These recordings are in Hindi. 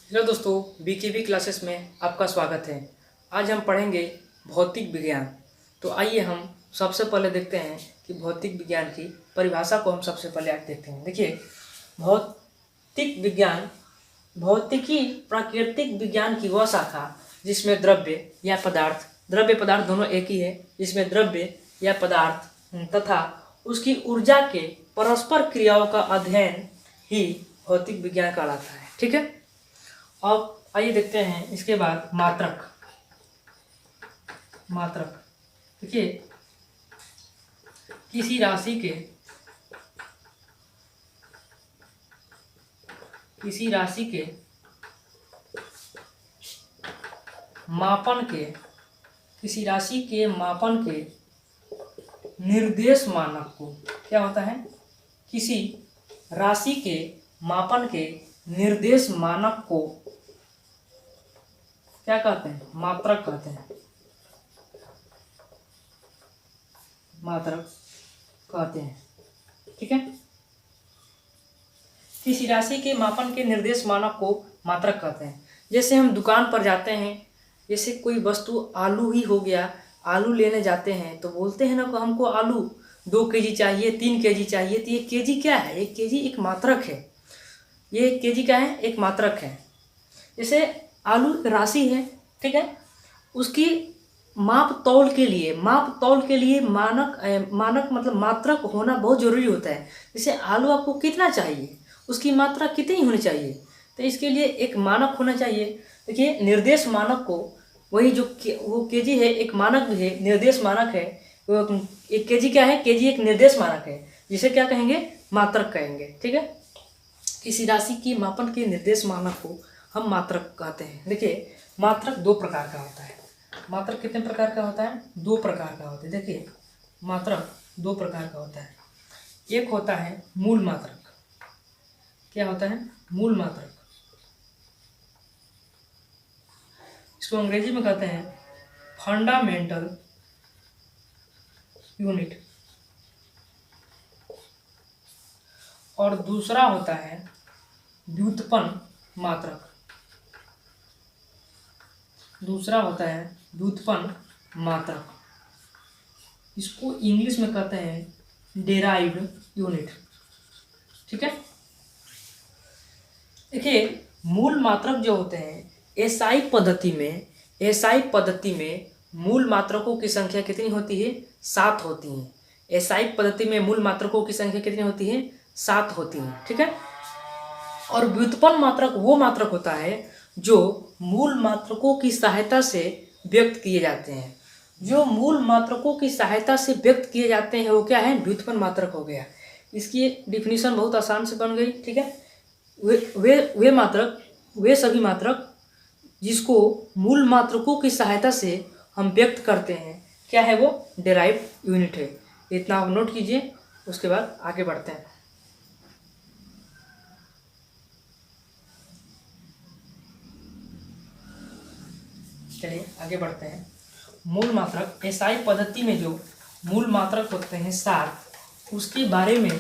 हेलो दोस्तों, बीकेबी क्लासेस में आपका स्वागत है। आज हम पढ़ेंगे भौतिक विज्ञान। तो आइए हम सबसे पहले देखते हैं कि भौतिक विज्ञान की परिभाषा को हम सबसे पहले आज देखते हैं। देखिए, भौतिक विज्ञान भौतिकी प्राकृतिक विज्ञान की वह शाखा जिसमें द्रव्य पदार्थ दोनों एक ही है, जिसमें द्रव्य या पदार्थ तथा उसकी ऊर्जा के परस्पर क्रियाओं का अध्ययन ही भौतिक विज्ञान कहलाता है। ठीक है। अब आइए देखते हैं इसके बाद मात्रक। देखिए, किसी राशि के मापन के निर्देश मानक को क्या होता है? किसी राशि के मापन के निर्देश मानक को क्या कहते हैं? मात्रक कहते हैं। ठीक है। किसी राशि के मापन के निर्देश मानक को मात्रक कहते हैं। जैसे हम दुकान पर जाते हैं, जैसे कोई वस्तु आलू ही हो गया, आलू लेने जाते हैं तो बोलते हैं ना कि हमको आलू 2 केजी चाहिए, 3 केजी चाहिए। तो ये केजी क्या है? एक केजी एक मात्रक है। ये केजी क्या है? एक मात्रक है। जैसे आलू एक राशि है, ठीक है। उसकी माप तौल के लिए मानक मतलब मात्रक होना बहुत जरूरी होता है। जैसे आलू आपको कितना चाहिए, उसकी मात्रा कितनी होनी चाहिए, तो इसके लिए एक मानक होना चाहिए। देखिए, निर्देश मानक को वही जो वो केजी है, एक मानक भी है, निर्देश मानक है। वो एक केजी क्या है? केजी एक निर्देश मानक है, जिसे क्या कहेंगे? मात्रक कहेंगे। ठीक है। किसी राशि की मापन के निर्देश मानक को हम मात्रक कहते हैं। देखिए, मात्रक 2 प्रकार का होता है। मात्रक कितने प्रकार का होता है? 2 प्रकार का होता है। देखिए, मात्रक 2 प्रकार का होता है। एक होता है मूल मात्रक। क्या होता है? मूल मात्रक। इसको अंग्रेजी में कहते हैं फंडामेंटल यूनिट। और दूसरा होता है व्युत्पन्न मात्रक। इसको इंग्लिश में कहते हैं डेराइव्ड यूनिट। ठीक है। देखिए, मूल मात्रक जो होते हैं, एसआई पद्धति में मूल मात्रकों की संख्या कितनी होती है? 7 होती है। एसआई पद्धति में मूल मात्रकों की संख्या कितनी होती है? 7 होती है। ठीक है। और व्युत्पन्न मात्रक वो मात्रक होता है जो मूल मात्रकों की सहायता से व्यक्त किए जाते हैं। जो मूल मात्रकों की सहायता से व्यक्त किए जाते हैं वो क्या है? व्युत्पन्न मात्रक हो गया। इसकी डिफिनीशन बहुत आसान से बन गई। ठीक है। वे सभी मात्रक जिसको मूल मात्रकों की सहायता से हम व्यक्त करते हैं, क्या है वो? डेराइव्ड यूनिट है। इतना आप नोट कीजिए, उसके बाद आगे बढ़ते हैं। चलिए आगे बढ़ते हैं। मूल मात्रक, एसआई पद्धति में जो मूल मात्रक होते हैं 7, उसके बारे में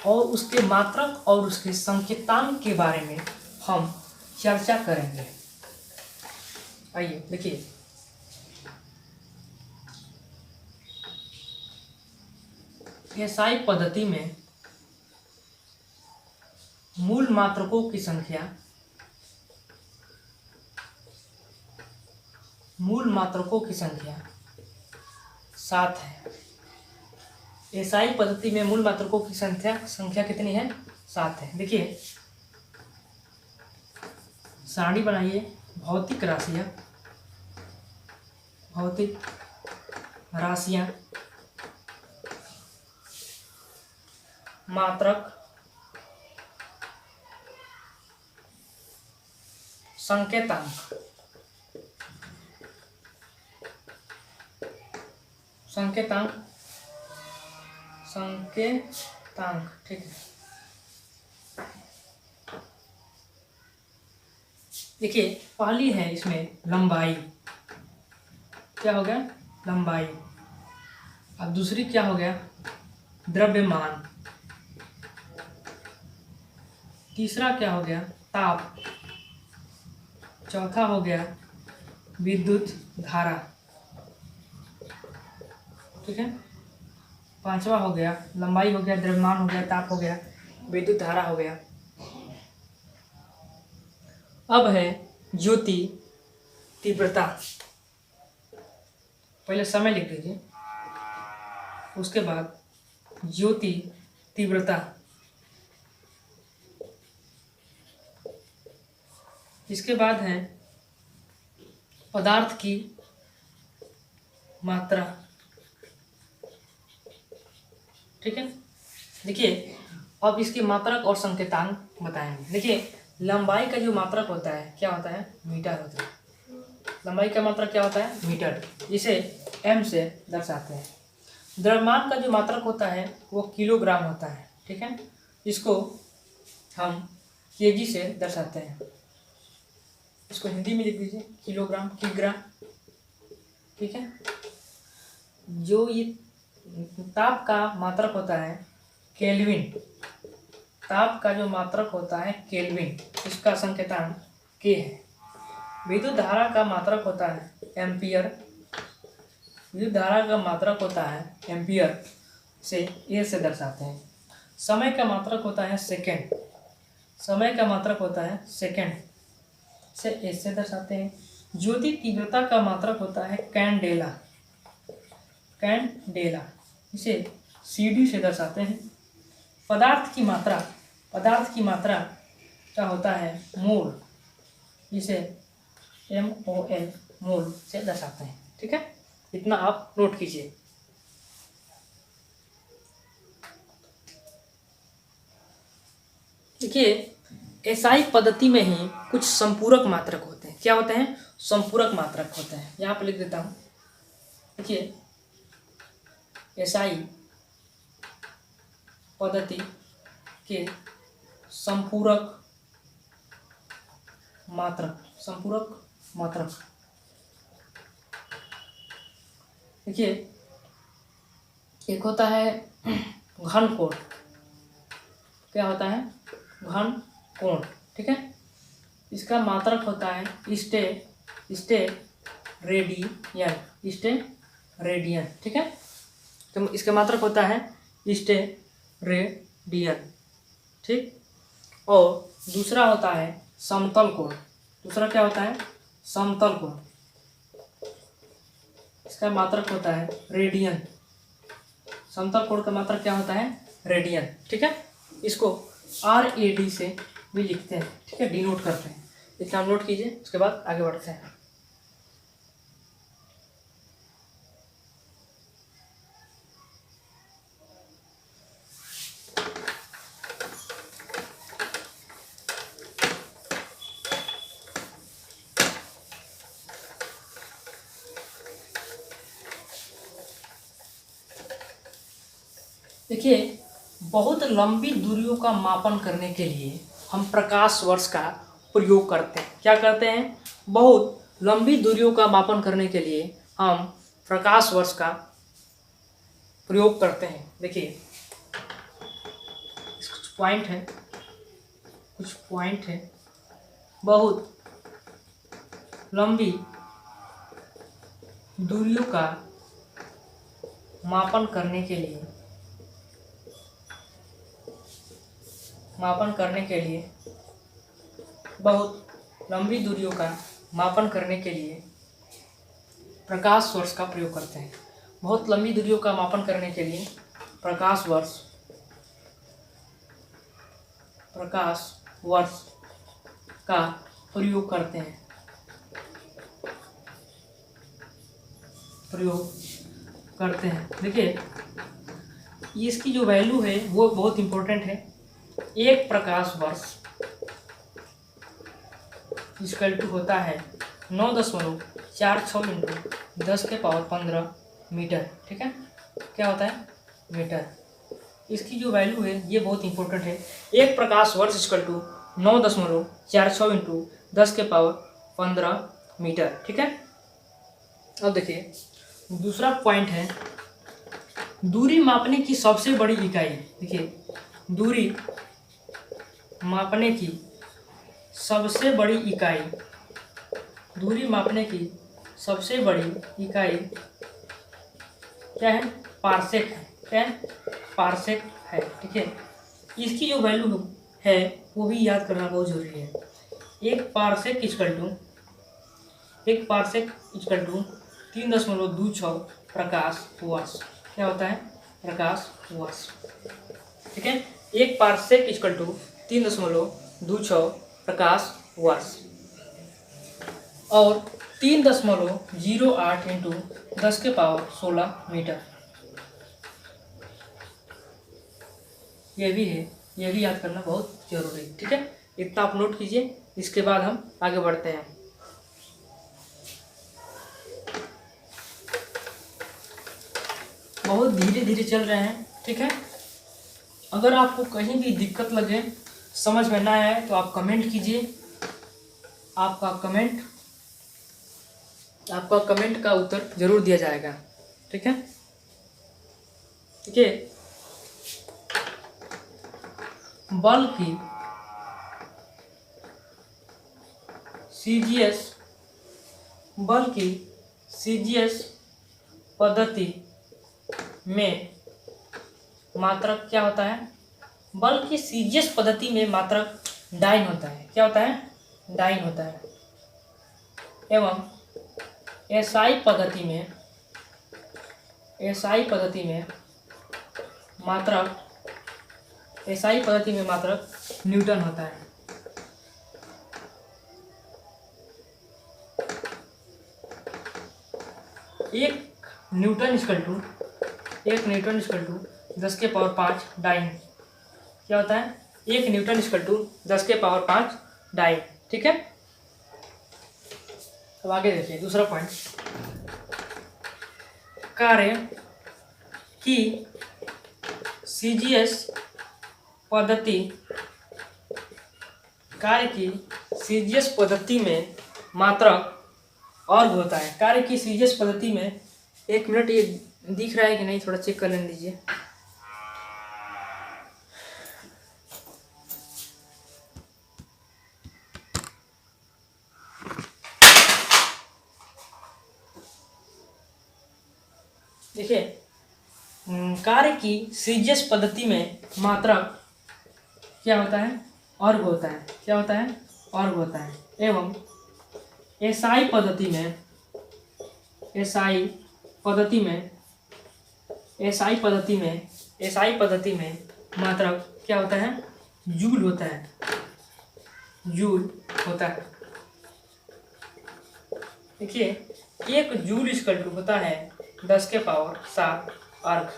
और उसके मात्रक और उसके संकेतांक के बारे में हम चर्चा करेंगे। आइए देखिए, एसआई पद्धति में मूल मात्रकों की संख्या 7 है। एसआई पद्धति में मूल मात्रकों की संख्या कितनी है? 7 है। देखिए, सारणी बनाइए। भौतिक राशियां, मात्रक, संकेतांक। ठीक है। देखिए, पहली है इसमें लंबाई। क्या हो गया? लंबाई। अब दूसरी क्या हो गया? द्रव्यमान। तीसरा क्या हो गया? ताप। चौथा हो गया विद्युत धारा, ठीक है। पांचवा हो गया लंबाई हो गया, द्रव्यमान हो गया, ताप हो गया, विद्युत धारा हो गया। अब है ज्योति तीव्रता। पहले समय लिख लीजिए, उसके बाद ज्योति तीव्रता, इसके बाद है पदार्थ की मात्रा, ठीक है। देखिए अब इसकी मात्रक और संकेतांक बताएंगे। देखिए लंबाई का जो मात्रक होता है क्या होता है, मीटर होता है। लंबाई का मात्रक क्या होता है, मीटर, जिसे m से दर्शाते हैं। द्रव्यमान का जो मात्रक होता है वो किलोग्राम होता है, ठीक है। इसको हम केजी से दर्शाते हैं। इसको हिंदी में लिख दीजिए किलोग्राम, किग्रा, ठीक है। जो ये ताप का मात्रक होता है केल्विन, ताप का जो मात्रक होता है केल्विन, इसका संकेतांक के है। विद्युत धारा का मात्रक होता है एम्पियर, विद्युत धारा का मात्रक होता है एम्पियर, से ए से दर्शाते हैं। समय का मात्रक होता है सेकेंड, समय का मात्रक होता है सेकेंड, से ए से दर्शाते हैं। ज्योति तीव्रता का मात्रक होता है कैंडेला, कैंडेला, इसे सीडी से दर्शाते हैं। पदार्थ की मात्रा, पदार्थ की मात्रा का होता है मोल, इसे MOL, मोल से दर्शाते हैं, ठीक है। इतना आप नोट कीजिए। देखिए एसआई पद्धति में ही कुछ संपूरक मात्रक होते हैं। क्या होते हैं, संपूरक मात्रक होते हैं। यहाँ पर लिख देता हूँ। देखिए एसआई पद्धति के संपूरक मात्रक, संपूरक मात्रक, देखिए एक होता है घन कोण, क्या होता है, घन कोण, ठीक है। इसका मात्रक होता है रेडियन, ठीक है। तो इसका मात्रक होता है रेडियन, ठीक। और दूसरा होता है समतल कोण, दूसरा क्या होता है, समतल कोण, इसका मात्रक होता है रेडियन। समतल कोण का मात्रक क्या होता है, रेडियन, ठीक है। इसको RAD से भी लिखते हैं, ठीक है, डिनोट करते हैं। इतना नोट कीजिए, उसके बाद आगे बढ़ते हैं। देखिए बहुत लंबी दूरियों का मापन करने के लिए हम प्रकाश वर्ष का प्रयोग करते हैं। क्या करते हैं, बहुत लंबी दूरियों का मापन करने के लिए हम प्रकाश वर्ष का प्रयोग करते हैं। देखिए कुछ पॉइंट है, बहुत लंबी दूरियों का मापन करने के लिए बहुत लंबी दूरियों का मापन करने के लिए प्रकाश वर्ष का प्रयोग करते हैं। बहुत लंबी दूरियों का मापन करने के लिए प्रकाश वर्ष का प्रयोग करते हैं, देखिए इसकी जो वैल्यू है वो बहुत इम्पोर्टेंट है। एक प्रकाश वर्ष इक्वल टू होता है 9.46 इंटू 10⁻15 मीटर, ठीक है। क्या होता है, मीटर। इसकी जो वैल्यू है ये बहुत इंपॉर्टेंट है। एक प्रकाश वर्ष इक्वल टू 9.46 इंटू 10⁻15 मीटर, ठीक है। अब देखिए दूसरा पॉइंट है दूरी मापने की सबसे बड़ी इकाई। देखिए दूरी मापने की सबसे बड़ी इकाई दूरी मापने की सबसे बड़ी इकाई क्या है? पार्सेक है। क्या है? पार्सेक है। ठीक है, इसकी जो वैल्यू है वो भी याद करना बहुत जरूरी है। एक पार्सेक इक्वल टू 3.26 प्रकाश वर्ष। क्या होता है? प्रकाश वर्ष। ठीक है, एक पार्सेक इक्वल टू 3.26 प्रकाश वर्ष और 3.08 इंटू 10⁻16 मीटर। ये भी है, ये भी याद करना बहुत जरूरी है। ठीक है, इतना आप नोट कीजिए, इसके बाद हम आगे बढ़ते हैं। बहुत धीरे धीरे चल रहे हैं। ठीक है, अगर आपको कहीं भी दिक्कत लगे, समझ में ना आए तो आप कमेंट कीजिए। आपका कमेंट का उत्तर जरूर दिया जाएगा। ठीक है, ठीक है। बल की सीजीएस पद्धति में मात्रक क्या होता है? बल की सीजीएस पद्धति में मात्रक डाइन होता है। क्या होता है? डाइन होता है। एवं एसआई पद्धति में मात्रक न्यूटन होता है। एक न्यूटन इक्वल टू 10⁵ डाइन। क्या होता है? 1 न्यूटन इक्वल टू 10⁵ डाइन। ठीक है, अब आगे देखिए दूसरा पॉइंट। कार्य की सीजीएस पद्धति में मात्रक अर्घ होता है। कार्य की सीजीएस पद्धति में, 1 मिनट, ये दिख रहा है कि नहीं थोड़ा चेक कर लेने दीजिए। देखिए, कार्य की सीजीएस पद्धति में मात्रक क्या होता है? अर्घ होता है। क्या होता है? अर्घ होता है। एवं एसआई पद्धति में मात्रक क्या होता है? जूल होता है। देखिए, 1 जूल इक्वल टू होता है 10⁻7 अर्घ।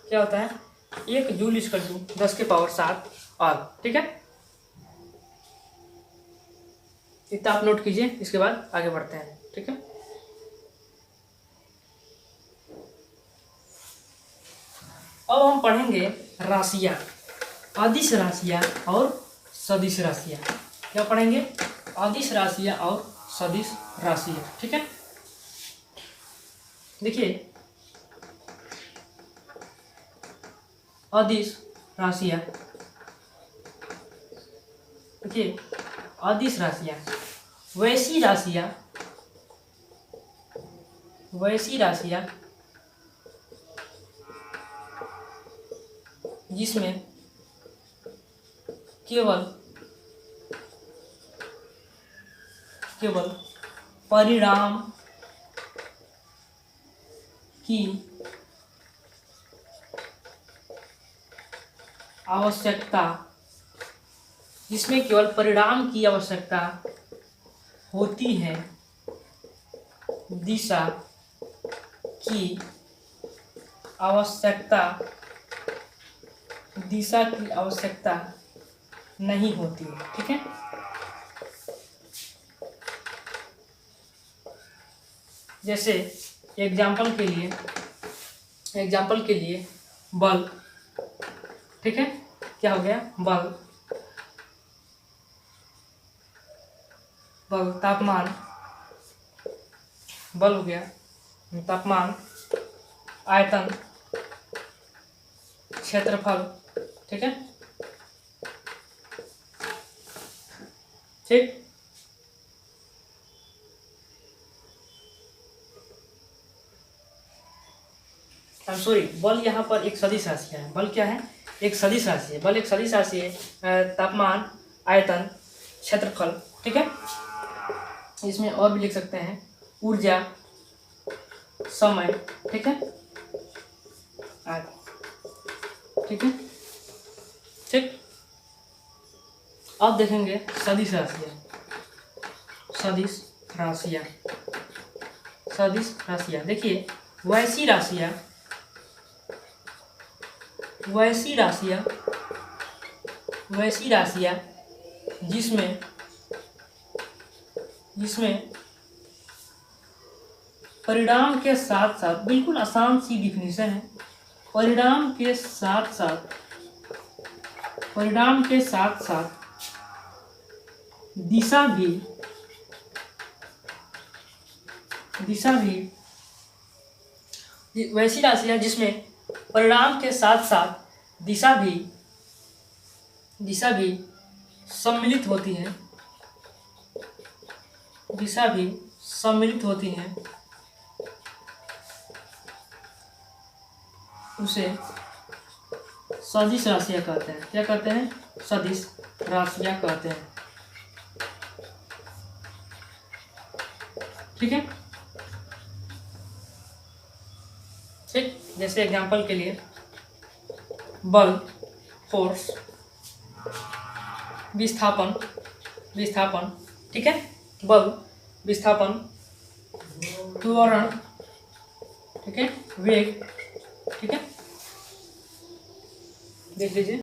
क्या होता है? 1 जूल इक्वल टू 10⁻7 अर्घ। ठीक है, इतना आप नोट कीजिए, इसके बाद आगे बढ़ते हैं। ठीक है, अब हम पढ़ेंगे राशियाँ, अदिश राशियाँ और सदिश राशियाँ। क्या पढ़ेंगे? अदिश राशियाँ और सदिश राशियाँ। ठीक है, देखिए, अदिश राशियाँ, देखिए अदिश राशियाँ वैसी राशियाँ जिसमें केवल परिणाम की आवश्यकता होती है, दिशा की आवश्यकता नहीं होती है। ठीक है, जैसे एग्जाम्पल के लिए बल। ठीक है, क्या हो गया? बल तापमान, बल हो गया तापमान, आयतन, क्षेत्रफल। ठीक है, ठीक। सॉरी, बल यहाँ पर एक सदिश राशि है। बल क्या है? एक सदिश राशि है। बल एक सदिश राशि है। तापमान, आयतन, क्षेत्रफल, ठीक है। इसमें और भी लिख सकते हैं, ऊर्जा, समय, ठीक है, ठीक है, ठीक। अब देखेंगे सदिश राशियाँ। सदिश राशियाँ, सदिश राशियाँ देखिए, वैसी राशियाँ, वैसी राशियाँ, वैसी राशियाँ जिसमें जिसमें परिणाम के साथ साथ, बिल्कुल आसान सी डिफिनीशन है, परिणाम के साथ साथ, परिणाम के साथ साथ दिशा भी, दिशा भी, वैसी राशियां जिसमें परिणाम के साथ साथ दिशा भी, दिशा भी सम्मिलित होती हैं, दिशा भी सम्मिलित होती हैं, उसे सदिश राशियां कहते हैं। क्या कहते हैं? सदिश राशियां कहते हैं, ठीक है, ठीक। जैसे एग्जांपल के लिए बल, फोर्स, विस्थापन, विस्थापन, ठीक है, बल, विस्थापन, त्वरण, ठीक है, वेग, ठीक है, देख लीजिए।